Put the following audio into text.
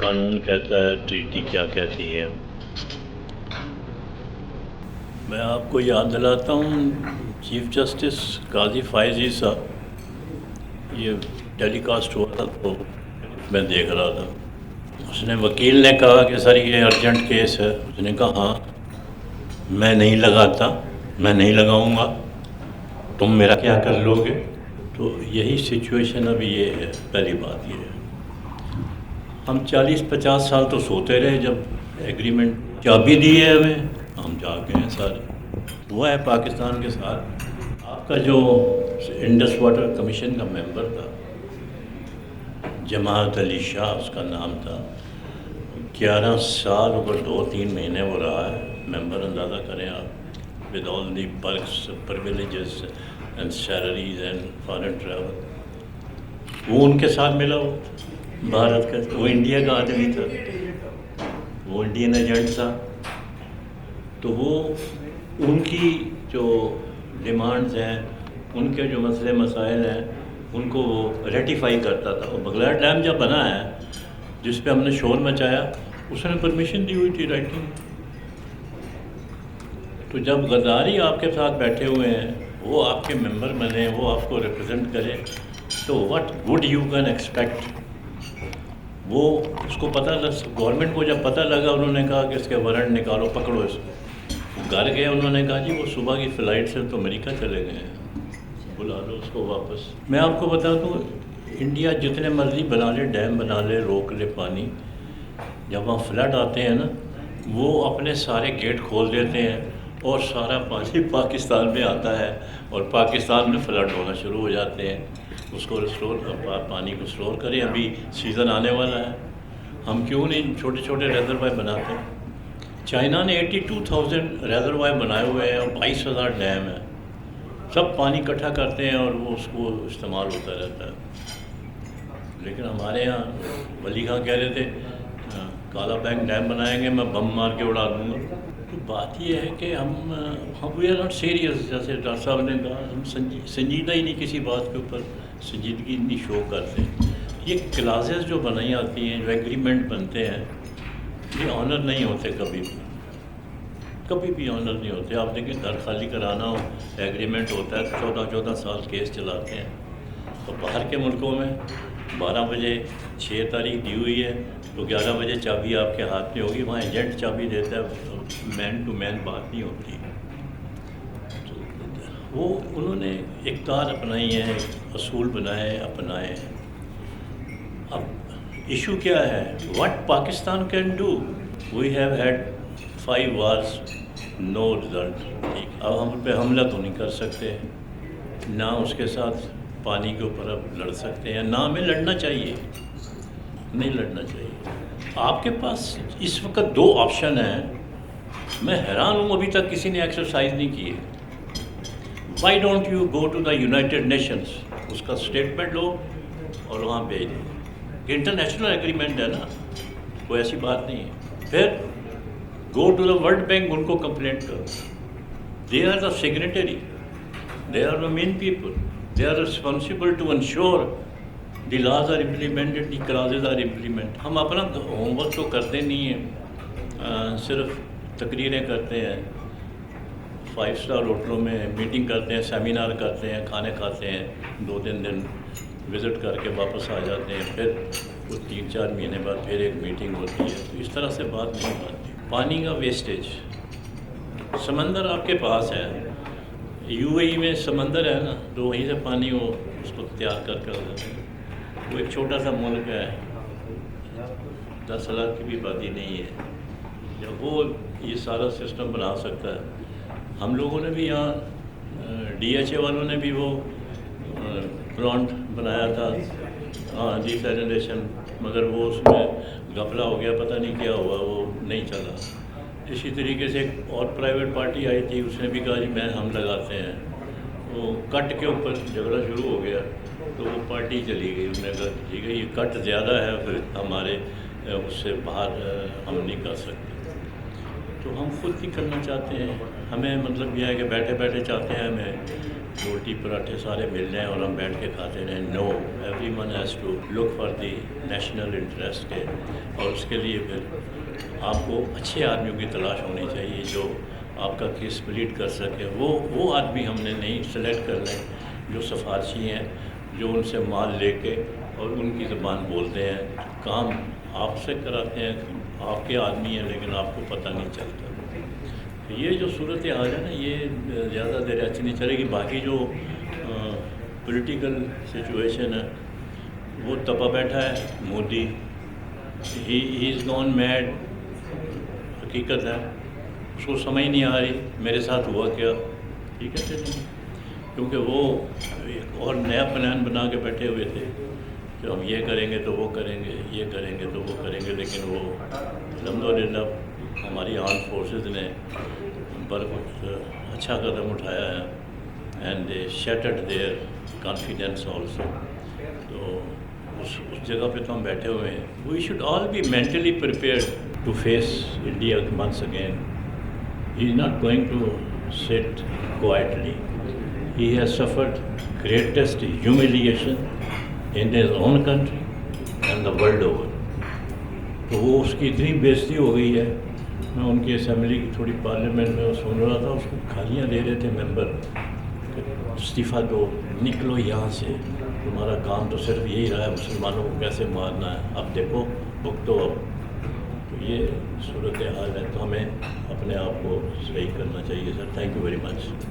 قانون کہتا ہے، ٹریٹی کیا کہتی ہے۔ میں آپ کو یاد دلاتا ہوں، چیف جسٹس قاضی فائزی صاحب، یہ ٹیلی کاسٹ ہوا تھا تو میں دیکھ رہا تھا، اس نے وکیل نے کہا کہ سر یہ ارجنٹ کیس ہے، اس نے کہا ہاں میں نہیں لگاتا، میں نہیں لگاؤں گا، تم میرا کیا کر لو گے؟ تو یہی سچویشن اب یہ ہے۔ پہلی بات یہ ہے، ہم 40-50 سال تو سوتے رہے، جب ایگریمنٹ چابی دی ہے ہمیں ہم جا کے ہیں سارے۔ ہوا ہے پاکستان کے ساتھ، آپ کا جو انڈس واٹر کمیشن کا ممبر تھا جماعت علی شاہ اس کا نام تھا، 11 سال اوپر 2-3 مہینے وہ رہا ہے ممبر، اندازہ کریں آپ، with all the perks privileges and salaries and foreign travel. وہ ان کے ساتھ ملا، وہ بھارت کا، وہ انڈیا کا آدمی تھا، وہ انڈین ایجنٹ تھا، تو وہ ان کی جو ڈیمانڈز ہیں، ان کے جو مسئلے مسائل ہیں، ان کو وہ ریٹیفائی کرتا تھا۔ وہ بغلار ڈیم جب بنا ہے جس پہ ہم نے شور مچایا، اس نے پرمیشن دی ہوئی تھی رائٹنگ۔ تو جب غداری آپ کے ساتھ بیٹھے ہوئے ہیں، وہ آپ کے ممبر بنے، وہ آپ کو ریپرزینٹ کرے، تو what good you can expect. وہ اس کو پتہ گورنمنٹ کو جب پتہ لگا، انہوں نے کہا کہ اس کے وارنٹ نکالو، پکڑو اس کو۔ گھر گئے، انہوں نے کہا جی وہ صبح کی فلائٹ سے تو امریکہ چلے گئے ہیں، بلا لو اس کو واپس۔ میں آپ کو بتا دوں، انڈیا جتنے مرضی بنا لے، ڈیم بنا لے، روک لے پانی، جب وہاں فلڈ آتے ہیں نا، وہ اپنے سارے گیٹ کھول دیتے ہیں اور سارا پانی پاکستان میں آتا ہے، اور پاکستان میں فلڈ ہونا شروع ہو جاتے ہیں۔ اس کو پانی کو اسٹور کریں، ابھی سیزن آنے والا ہے، ہم کیوں نہیں چھوٹے چھوٹے ریزروائر بناتے ہیں؟ چائنا نے 82,000 ریزروائر بنائے ہوئے ہیں اور 22,000 ڈیم ہیں، سب پانی اکٹھا کرتے ہیں اور وہ اس کو استعمال ہوتا رہتا ہے۔ لیکن ہمارے ہاں ولی خان کہہ رہے تھے کالا بینک ڈیم بنائیں گے، میں بم مار کے اڑا دوں گا۔ تو بات یہ ہے کہ ہم وی آر ناٹ سیریس، جیسے ڈاکٹر صاحب نے کہا، ہم سنجیدہ ہی نہیں کسی بات کے اوپر، سنجیدگی نہیں شو کرتے۔ یہ کلاسز جو بنائی آتی ہیں، جو ایگریمنٹ بنتے ہیں، یہ آنر نہیں ہوتے کبھی بھی، کبھی بھی آنر نہیں ہوتے۔ آپ دیکھیں گھر خالی کرانا ہو، ایگریمنٹ ہوتا ہے، 14 سال کیس چلاتے ہیں، اور باہر کے ملکوں میں 12 بجے 6 تاریخ دی ہوئی ہے تو 11 بجے چابی آپ کے ہاتھ میں ہوگی، وہاں ایجنٹ چابی دیتا ہے، مین ٹو مین بات نہیں ہوتی۔ تو وہ انہوں نے اقدار اپنائی ہیں، اصول بنائے، اپنائے ہیں۔ اب ایشو کیا ہے؟ What Pakistan can do? We have had 5 wars, no result. اب ہم پہ حملہ تو نہیں کر سکتے، نہ اس کے ساتھ پانی کے اوپر اب لڑ سکتے ہیں، نہ ہمیں لڑنا چاہیے، نہیں لڑنا چاہیے۔ آپ کے پاس اس وقت 2 آپشن ہیں، میں حیران ہوں ابھی تک کسی نے ایکسرسائز نہیں کی ہے۔ Why don't you go to the United Nations, اس کا اسٹیٹمنٹ لو اور وہاں بھیج دو، کہ انٹرنیشنل ایگریمنٹ ہے نا، کوئی ایسی بات نہیں ہے۔ پھر go to the World Bank, ان کو کمپلینٹ کرو، they are the signatory, they are the main people, they are responsible to ensure the laws are implemented, the clauses are implement. ہم اپنا ہوم ورک تو کرتے نہیں ہیں، صرف تقریریں کرتے ہیں، 5 اسٹار ہوٹلوں میں میٹنگ کرتے ہیں، سیمینار کرتے ہیں، کھانے کھاتے ہیں، 2-3 دن وزٹ کر کے واپس آ جاتے ہیں، پھر کچھ 3-4 مہینے بعد پھر ایک میٹنگ ہوتی ہے۔ تو اس طرح سے بات نہیں بنتی۔ پانی کا ویسٹیج، سمندر آپ کے پاس ہے، یو اے ای میں سمندر ہے نا، تو وہیں سے پانی وہ اس کو تیار کر دیتے ہیں۔ وہ ایک چھوٹا سا ملک ہے، 10 لاکھ کی بھی آبادی نہیں ہے، جب وہ یہ سارا سسٹم بنا سکتا ہے۔ ہم لوگوں نے بھی یہاں ڈی ایچ اے والوں نے بھی وہ پلانٹ بنایا تھا، ہاں ڈی سیلینیشن، مگر وہ اس میں گھپلہ ہو گیا، پتہ نہیں کیا ہوا، وہ نہیں چلا۔ اسی طریقے سے ایک اور پرائیویٹ پارٹی آئی تھی، اس نے بھی کہا جی ہم لگاتے ہیں، وہ کٹ کے اوپر جھگڑا شروع ہو گیا، تو وہ پارٹی چلی گئی۔ انہوں نے کہا ٹھیک ہے یہ کٹ زیادہ ہے، پھر ہمارے اس سے باہر ہم نہیں کر سکتے۔ تو ہم خود ہی کرنا چاہتے ہیں، ہمیں مطلب یہ ہے کہ بیٹھے بیٹھے چاہتے ہیں ہمیں روٹی پراٹھے سارے مل جائیں اور ہم بیٹھ کے کھاتے رہیں. No, every one has to look for the national interest کے، اور اس کے لیے پھر آپ کو اچھے آدمیوں کی تلاش ہونی چاہیے جو آپ کا کیس پلیٹ کر سکے. وہ آدمی ہم نے نہیں سلیکٹ کر لیں جو سفارشی ہیں، جو ان سے مال لے کے اور ان کی زبان بولتے ہیں، کام آپ سے کراتے ہیں، آپ کے آدمی ہیں لیکن آپ کو پتہ نہیں چلتا. یہ جو صورت حال ہے نا، یہ زیادہ دیر ایسی نہیں چلے گی. باقی جو پولیٹیکل سچویشن ہے وہ تپا بیٹھا ہے. مودی ہی از گون میڈ، حقیقت ہے. اس کو سمجھ نہیں آ رہی میرے ساتھ ہوا کیا. ٹھیک ہے چلیے، کیونکہ وہ ایک اور نیا پلان بنا کے بیٹھے ہوئے تھے کہ ہم یہ کریں گے تو وہ کریں گے، یہ کریں گے تو وہ کریں گے. لیکن وہ الحمدللہ ہماری آرم فورسز نے پر کچھ اچھا قدم اٹھایا ہے. And they shattered their confidence also. تو اس جگہ پہ تو ہم بیٹھے ہوئے ہیں. We should all be mentally prepared to face India once again. He is not going to sit quietly. He has suffered greatest humiliation in his own country and the world over. تو وہ اس کی اتنی بےزتی ہو گئی ہے. میں ان کی assembly کی تھوڑی پارلیمنٹ میں سن رہا تھا، اس کو گالیاں دے رہے تھے ممبر کہ استعفیٰ دو، نکلو یہاں سے، تمہارا کام تو صرف یہی رہا ہے مسلمانوں کو کیسے مارنا ہے، اب دیکھو بھگتو اب. تو یہ صورت حال ہے. تو ہمیں اپنے آپ کو صحیح کرنا چاہیے. Sir thank you very much.